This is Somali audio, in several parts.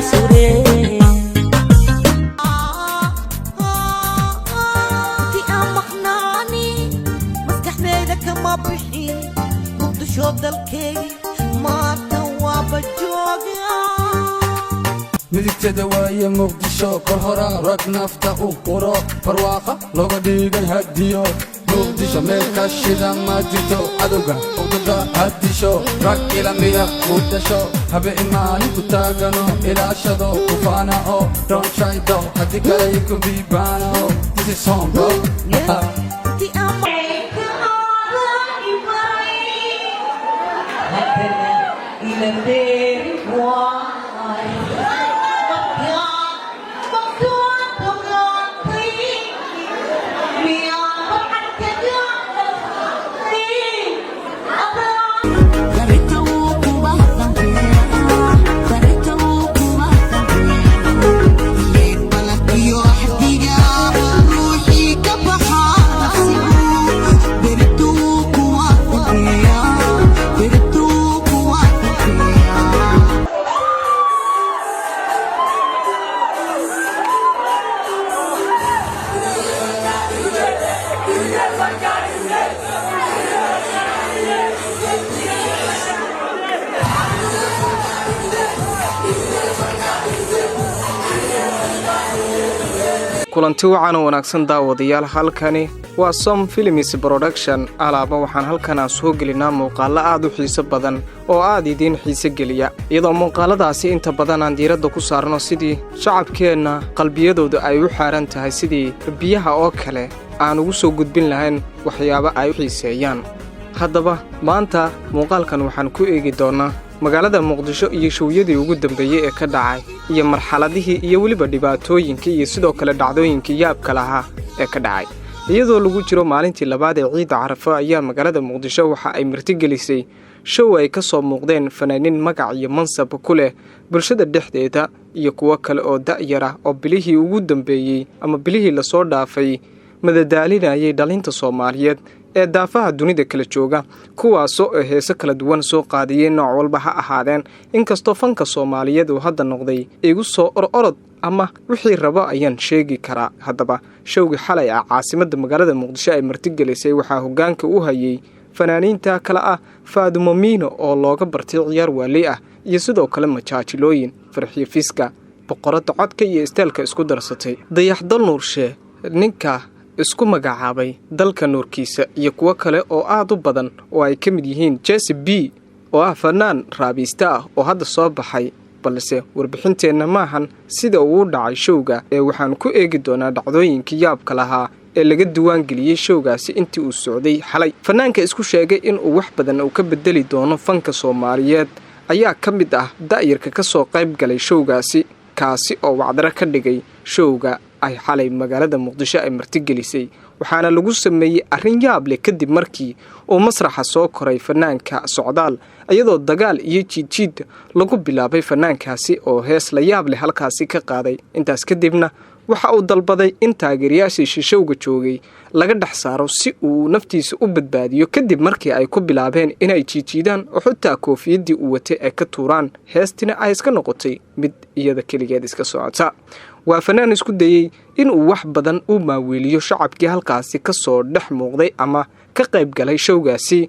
سوري ما بحي مقدشو بدلكي ما تواب الجوغيا مديك تدوايا مقدشو كرهرا رك نفتا وقرا فرواقة لوغا ديغا هديو مقدشو ميكا الشيدا ما جيتو عدوغا وقدا هديشو رك إلى ميا قدشو هبي إيماني كتاغانو إلى شدو وفانا او دون شايدو هدي كلايكو بيبانو This is song bro kulanti wacan oo wanaagsan daawadayaal halkani waa Som Films Production alaaba waxaan halkan aan soo gelinaa muuqaalo aad u xiiso badan oo aad idin xiiso geliya iyadoo muuqaaladaasi inta badan aan diiradda ku saarno sidii shacabkeena qalbiyadooda ay u xaaran tahay sidii biyaha oo kale aan ugu soo gudbin lahayn waxyaabo ay u xiiseeyaan haddaba maanta muuqaalkan waxaan ku eegi doonaa magaalada Muqdisho iyo showyadii ugu dambeeyay ee ka dhacay iyo marxaladihii iyo waliba dhibaatooyinkii iyo sidoo kale dhacdooyinkii yaabka lahaa ee ka dhacay iyadoo lagu jiro maalintii labaad ee ciid Carafa ayaa magaalada Muqdisho waxa ay martigelisay show ay ka soo muuqdeen fanaaniin magac iyo mansab ku leh bulshada dhexdeeda iyo kuwa kale oo da'yar ah oo bilihii ugu dambeeyay ama bilihii la soo dhaafay madadaalinayay dhalinta Soomaaliyeed ee daafaha dunida kala jooga kuwaasoo heeso kala duwan soo qaadiyeen nooc walba ha ahaadeen inkastoo fanka Soomaaliyeed uu hadda noqday igu soo orod ama wixii rabo ayaan sheegi karaa haddaba showgii xalay ah caasimadda magaalada Muqdisho ay martigelisay waxaa hoggaanka u hayay fanaaniinta kala ah Faadumo Miino oo looga bartay ciyaar waali ah iyo sidoo kale majaajilooyin Farxiyo Fiska boqorada codka iyo isteelka isku darsatay Dayaxdal Nuurshe ninka isku magacaabay dalka nuurkiisa iyo kuwa kale oo aad u badan oo ay kamid yihiin Jesse B oo ah fanaan raabista ah oo hadda soo baxay balse warbixinteena maahan sida uu dhacay showga ee waxaan ku eegi doonaa dhacdooyinkii yaabka lahaa ee laga duwaan geliyay showgaasi intii uu socday xalay fanaanka isku sheegay in uu wax badan uu ka bedeli doono fanka Soomaaliyeed ayaa kamid ah da'yarka ka soo qayb galay showgaasi kaasi oo wacdara ka dhigay showga ay xalay magaalada Muqdisho ay martigelisay waxaana lagu sameeyay arrin yaab leh kadib markii uu masraxa soo koray fanaanka Socdaal iyadoo dagaal iyo jiid lagu bilaabay fanaankaasi oo hees la yaab leh halkaasi ka qaaday intaas kadibna waxa uu dalbaday in taageerayaasha showga joogay laga dhax saaro si uu naftiisa u badbaadiyo kadib markii ay ku bilaabeen inay jiidaan oo xitaa koofiyadii uu watay ay ka tuuraan heestina ay iska noqotay mid iyada kaligeed iska socota waa fanaan isku dayay in uu wax badan u maaweeliyo shacabkii halkaasi ka soo dhex muuqday ama ka qayb galay showgaasi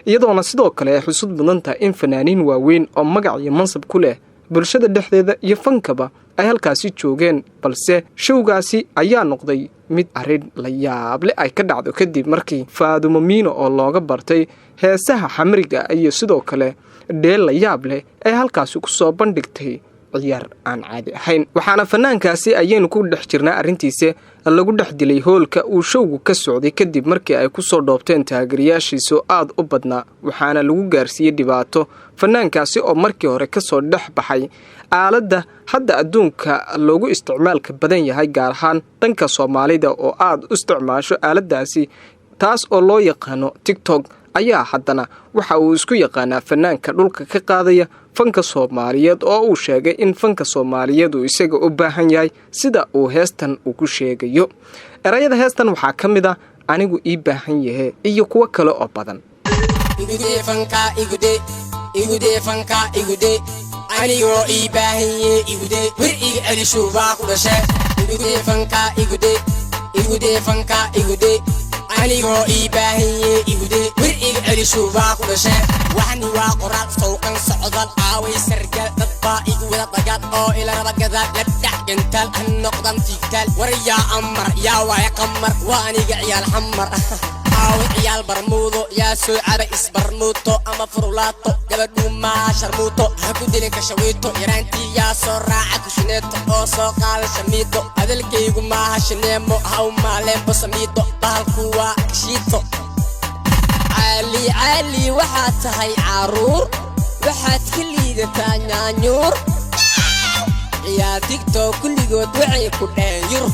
iyadoona sidoo kale ay xusud mudan tahay in fanaaniin waaweyn oo magac iyo mansab ku leh bulshada dhexdeeda iyo fankaba ay halkaasi joogeen balse showgaasi ayaa noqday mid arrin la yaab leh ay ka dhacdo kadib markii Faadumo Miino oo looga bartay heesaha xamriga iyo sidoo kale dheel la yaab leh ay halkaasi ku soo bandhigtay ciyaar aan caadi ahayn waxaana fanaankaasi ayaynu ku dhex jirnaa arrintiisa lagu dhex dilay hoolka uu showgu ka socday kadib markii ay ku soo dhoobteen taageerayaashiisa aad u badnaa waxaana lagu gaarsiiyay dhibaato fanaankaasi oo markii hore ka soo dhex baxay aaladda hadda adduunka loogu isticmaalka badan yahay gaar ahaan dhanka Soomaalida oo aad u isticmaasho aaladdaasi taas oo loo yaqaano TikTok ayaa haddana waxa uu isku yaqaanaa fanaanka dhulka ka qaadaya fanka Soomaaliyeed oo uu sheegay in fanka Soomaaliyeed uu isaga u baahan yahay sida uu heestan uu ku sheegayo erayada heestan waxaa ka mid ah anigu ii baahan yahay iyo kuwa kale oo badan igude fanka igude fanka igude anigoo ii baahiye igude wir iga celisho baa ku dhashay igude fanka igude fanka igude anigoo ii baahiye igude wir iga celisho baa ku dhashay waxani waa qoraal sawqan socdal aaway sargal dad baa igu wada dagaal oo ila raba gadaal labdac gantaal an noqdan tigtaal war yaa amar yaa waaya qamar waa aniga ciyaal xamar aaway ciyaal barmuudo yaa soo caba isbarmuuto ama furulaato gabadhu maa sharmuuto ha ku dilin kashawiito yaraantii yaa soo raaca kushineeto oo soo qaada shamiito hadalkaygu maaha shineemo haw maalembo samiito bahalku waa shiito cali waxaad tahay caruur waxaad ka liidataa nyaanyuur ciyaar tigtoo kulligood waxay ku dheen yur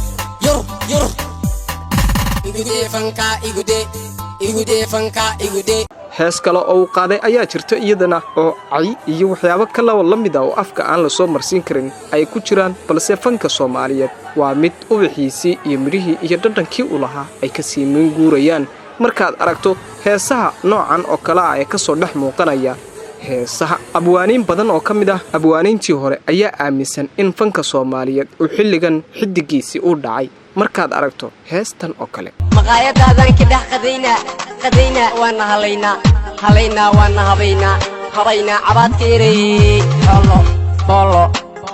igude fanka igude hees kale oo uu qaaday ayaa jirta iyadana oo cay iyo waxyaabo kale oo la mid ah oo afka aan la soo marsiin karin ay ku jiraan balse fanka Soomaaliyeed waa mid ubaxiisii iyo midhihii iyo dhadhankii u lahaa ay ka sii guurayaan markaad aragto heesaha noocan oo kale ah ee ka soo dhex muuqanaya heesaha abwaaniin badan oo ka mid ah abwaaniintii hore ayaa aaminsan in fanka Soomaaliyeed uu xilligan xidigiisii u dhacay markaad aragto heestan oo kale maqaayadaadan ka dhex qadayna waan halayna waan habayna cabaadka yaray boolo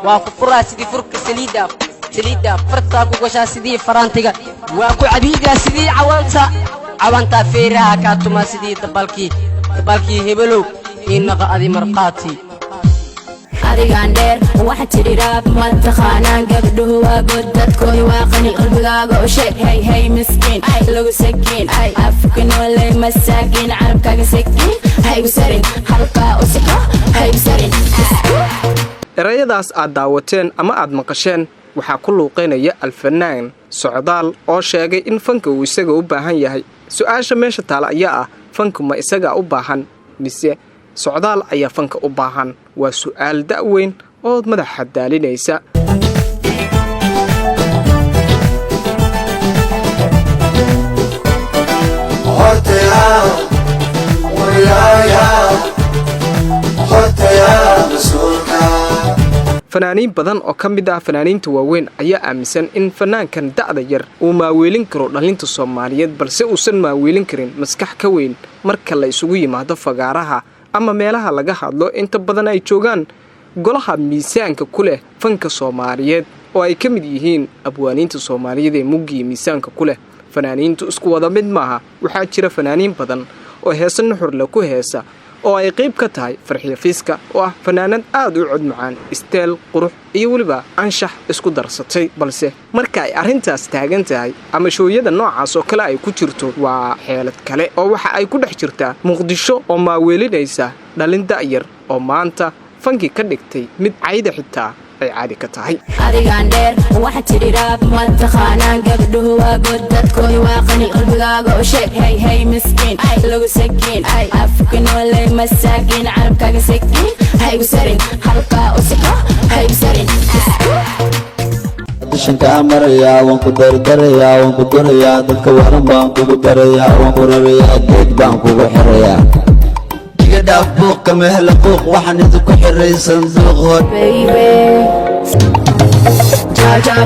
waa ku furaa sidii furka saliida farta ku gashaa sidii faraantiga waa ku cabiidaa sidii cawaanta feeraha ka tuma sidii dabalkii hebelow inaqa adi marqaati adigaan dheer waxa tiri raab ma taqaanaan gabdhuhu waa god dadkooda waa qani qalbigaaga u sheeg hey miskiin lagu sakiin afka nooley masaakiin carabkaaga sakiin haygu sarin halkaa u siko haygu sarin erayadaas aad daawateen ama aad maqasheen waxaa ku luuqeynaya alfanaan socdaal oo sheegay in fanka uu isaga u baahan yahay su'aasha meesha taala ayaa ah fanku ma isaga u baahan mise socdaal ayaa fanka u baahan waa su'aal da'weyn oo madaxa daalinaysa fanaaniin badan oo ka mid ah fanaaniinta waaweyn ayaa aaminsan in fanaankan da'da yar uu maaweelin karo dhalinta Soomaaliyeed balse uusan maaweelin karin maskax ka weyn marka la isugu yimaado fagaaraha ama meelaha laga hadlo inta badan ay joogaan golaha miisaanka ku leh fanka Soomaaliyeed oo ay ka mid yihiin abwaaniinta Soomaaliyeed ee mugii miisaanka ku leh fanaaniintu isku wada mid maaha waxaa jira fanaaniin badan oo heesan nuxur la ku heesa oo ay qayb ka tahay Farxiyo Fiiska oo ah fanaanad aad u cod macaan isteel qurux iyo waliba anshax isku darsatay balse marka ay arintaas taagan tahay ama shooyada noocaas oo kale ay ku jirto waa xeelad kale oo waxa ay ku dhex jirtaa Muqdisho oo maaweelinaysa dhalin da'yar oo maanta fanki ka dhigtay mid cayda xitaa ay caadi ka tahay adigaan dheer waxa tiri raab ma taqaanaan gabdhuhu waa god dadkooda waa qani qalbigaaga u sheeg hey miskiin lagu sakiin afka nooley masaakiin carabkaaga sakiin haygu sarin halkaa u siko haygu sarin dishanka amaraya waan ku dardarayaa waan ku durayaa dadka waran baan kugu darayaa waan ku rarayaa geed baan kugu xirayaa dhaaf buuqa mehla buuq waxaan idinku xiray sanduuq hor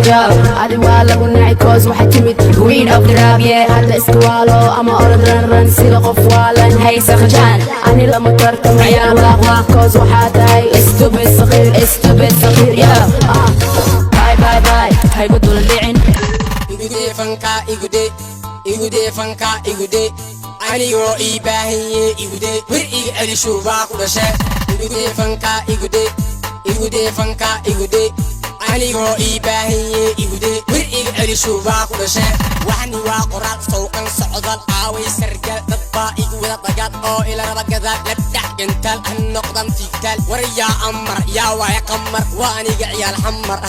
jaw adi waa lagu nacay koos waxaa timid queen of the rap hadda iska waalo ama orod ran sida qof waalan haysa khajaan ani lama tartamaya waaqwaaq koos waxaa tahay stupid saqiir bye haygu dula dhicin igude fanka anigoo ii baahiye igude wir iga celisho baa ku dhashay igude fanka anigoo ii baahiye igude wir iga celisho baa ku dhashay waxani waa qoraal sawqan socdal aaway sargal dad baa igu wada dagaal oo ila raba gadaal labdac gantaal an noqdan tigtaal war yaa amar yaa waaya qamar waa aniga ciyaal xamar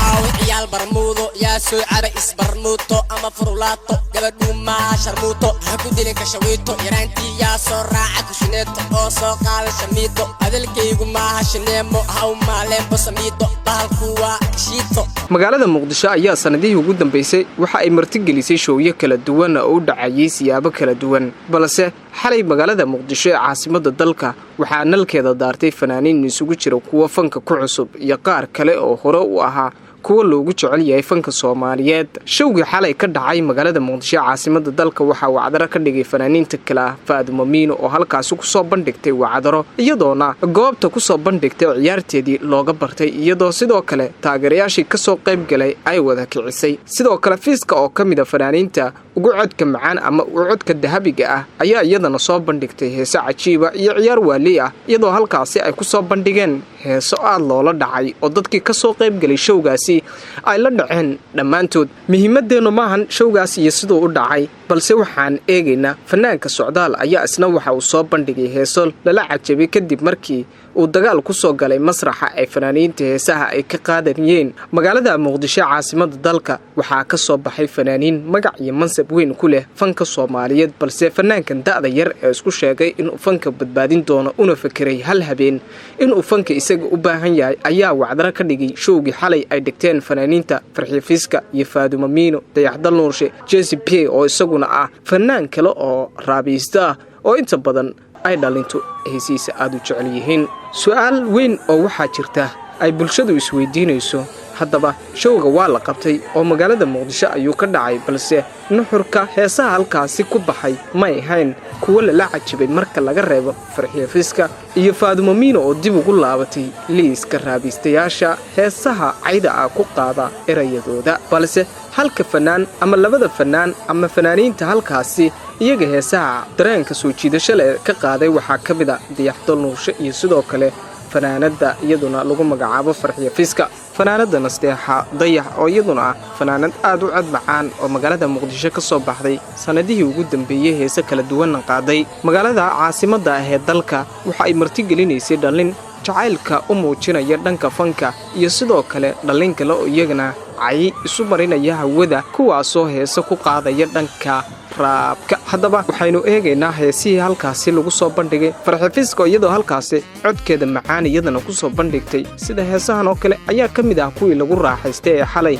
aaway ciyaal barmuudo yaa soo caba isbarmuuto ama furulaato gabadhu maa sharmuuto ha ku dilin kashawiito yaraantii yaa soo raaca kushineeto oo soo qaada shamiito hadalkaygu maaha shineemo haw maalembo samiito bahalku waa shiito magaalada Muqdisho ayaa sanadihii ugu dambeysay waxa ay martigelisay showyo kala duwan oo u dhacayay siyaabo kala duwan balse xalay magaalada Muqdisho ee caasimadda dalka waxaa nalkeeda daartay fanaaniin isugu jira kuwa fanka ku cusub iyo qaar kale oo hore u ahaa kuwa loogu jecel yahay fanka Soomaaliyeed. Showgii xalay ka dhacay magaalada Muqdisho caasimadda dalka waxa uu wacdaro ka dhigay fanaaniinta kale ah Faadumo Miino oo halkaas ku soo bandhigtay wacdaro iyadoona goobta ku soo bandhigtay ciyaarteedii looga bartay iyadoo sidoo kale taageerayaashii ka soo qayb galay ay wada kicisay. Sidoo kale Fiiska oo kamid ah fanaaniinta ugu codka macaan ama ugu codka dahabiga ah ayaa iyadana soo bandhigtay heeso cajiiba iyo ciyaar waali ah iyadoo halkaasi ay ku soo bandhigeen heeso aad loola dhacay oo dadkii ka soo qayb galay showgaasi ay la dhaceen dhammaantood. Muhiimadeenu maahan showgaas iyo sidoo u dhacay balse waxaan eegaynaa fanaanka Socdaal ayaa isna waxa uu soo bandhigay heeso lala cajabay kadib markii uu dagaal ku soo galay masraxa ay fanaaniinta heesaha ay ka qaadanayeen magaalada Muqdisho caasimadda dalka. Waxaa ka soo baxay fanaaniin magac iyo mansab weyn ku leh fanka Soomaaliyeed balse fanaankan da'da yar ee isku sheegay in uu fanka badbaadin doono una fakiray hal habeen in uu fanka isaga u baahan yahay ayaa wacdaro ka dhigay showgii xalay ay dhigteen fanaaniinta Farxiyo Fiiska iyo Faadumo Miino, Dayaxdal Nuurshe, JCP oo isaguna ah fanaan kale oo raabista ah oo inta badan ay dhalintu heesiisa aad u jecel yihiin. Su'aal weyn oo waxaa jirta ay bulshadu isweydiinayso haddaba showga waa la qabtay oo magaalada Muqdisho ayuu ka dhacay balse nuxurka heesaha halkaasi ku baxay may ahayn kuwa la cajabay marka laga reebo Farxiyo Fiiska iyo Faadumo Miino oo dib ugu laabatay liiska raabistayaasha heesaha cayda ah ku qaada erayadooda balse halka fanaan ama labada fanaan ama fanaaniinta halkaasi iyaga heesaha dareenka soo jiidasho leh ka qaaday waxaa ka mid ah Dayaxdal Nuurshe iyo sidoo kale fanaanada iyaduna lagu magacaabo Farxiyo Fiiska. fanaanada Nasteexa Dayax oo iyaduna ah fanaanad aad u cod macaan oo magaalada Muqdisho ka soo baxday sanadihii ugu dambeeyay heeso kala duwan qaaday. Magaalada caasimadda ah ee dalka waxa ay marti gelinaysay dhalin jacaylka u muujinaya dhanka fanka iyo sidoo kale dhalin kale oo iyagana ay isu marinaya hawada kuwaasoo heeso ku qaadaya dhanka raabka. haddaba waxaynu eegaynaa heesihii halkaasi lagu soo bandhigay. Farxiyo Fiiska iyadoo halkaasi codkeeda macaan iyadana ku soo bandhigtay sida heesahan oo kale ayaa ka mid ah kuwii lagu raaxaystay ee xalay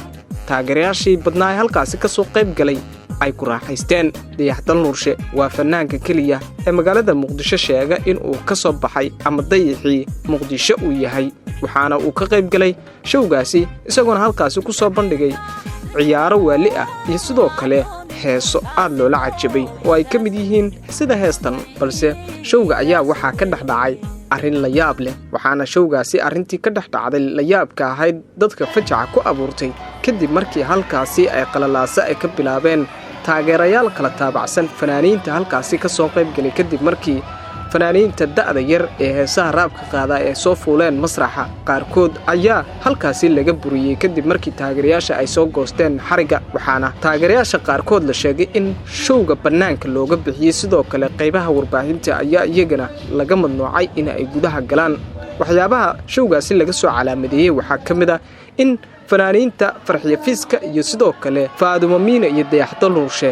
taageerayaashii badnaa halkaasi ka soo qayb galay ay ku raaxaysteen. Dayaxdal Nuurshe waa fanaanka kaliya ee magaalada Muqdisho sheega in uu ka soo baxay ama dayixii Muqdisho uu yahay waxaana uu ka qayb galay showgaasi isagoona halkaasi ku soo bandhigay ciyaaro waali ah iyo sidoo kale heeso aad loola cajabay oo ay ka mid yihiin sida heestan balse showga ayaa waxaa ka dhacay arrin la yaab leh waxaana showgaasi arrintii ka dhacday la yaabka ahayd dadka fajaca ku abuurtay kadib markii halkaasi ay qalalaasa ay ka bilaabeen taageerayaal kala taabacsan fanaaniinta halkaasi ka soo qayb galay kadib markii fanaaniinta da'da yar ee heesaha raabka qaada ee soo fuuleen masraxa qaarkood ayaa halkaasi laga buriyay kadib markii taageerayaasha ay soo goosteen xariga waxaana taageerayaasha qaarkood la sheegay in showga banaanka looga bixiyay sidoo kale qaybaha warbaahinta ayaa iyagana laga madnuucay in ay gudaha galaan. waxyaabaha showgaasi laga soo calaamadeeyay waxaa ka mid ah in fanaaniinta Farxiyo Fiiska iyo sidoo kale Faadumo Miino iyo Dayaxdal Nuurshe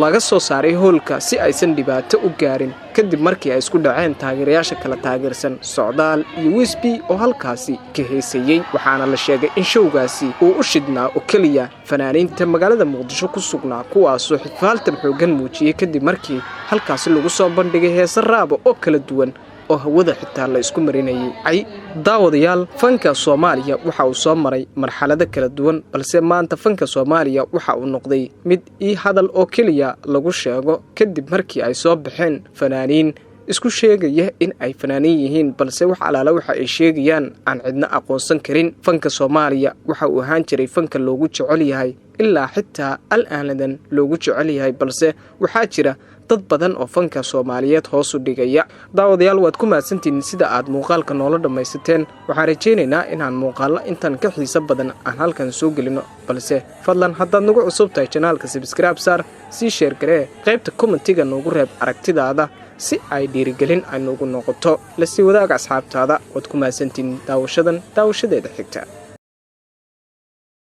laga soo saaray hoolka si aysan dhibaato u gaarin kadib markii ay isku dhaceen taageerayaasha kala taageersan Socdaal iyo Wisby oo halkaasi ka heesayay. waxaana la sheegay in showgaasi uu u shidnaa oo kaliya fanaaniinta magaalada Muqdisho ku sugnaa kuwaasoo xifaaltan xoogan muujiyay kadib markii halkaasi lagu soo bandhigay heeso raab oo kala duwan oo hawada xitaa la isku marinayay. ay daawadayaal fanka Soomaaliya waxa uu soo maray marxalado kala duwan balse maanta fanka Soomaaliya waxa uu noqday mid hadal oo kaliya lagu sheego kadib markii ay soo baxeen fanaaniin isku sheegaya in ay fanaaniin yihiin balse wax alaala waxa ay sheegayaan aan cidna aqoonsan karin. fanka Soomaaliya waxa uu ahaan jiray fanka loogu jecel yahay ilaa xitaa al-aanadan loogu jecel yahay balse waxaa jira dad badan oo fanka Soomaaliyeed hoos u dhigaya. daawadayaal waad ku mahadsantihiin sida aad muuqaalka noola dhamaysateen. waxaan rajaynaynaa inaan muuqaalo intan ka xiiso badan aan halkan soo gelino balse fadlan haddaad nagu cusub tahay channelka subscribe saar sii share garee qaybta commentiga noogu reeb aragtidaada si ay dhiirigelin ay noogu noqoto la sii wadaaga asxaabtaada. waad ku mahadsantihiin daawashadeeda xigta.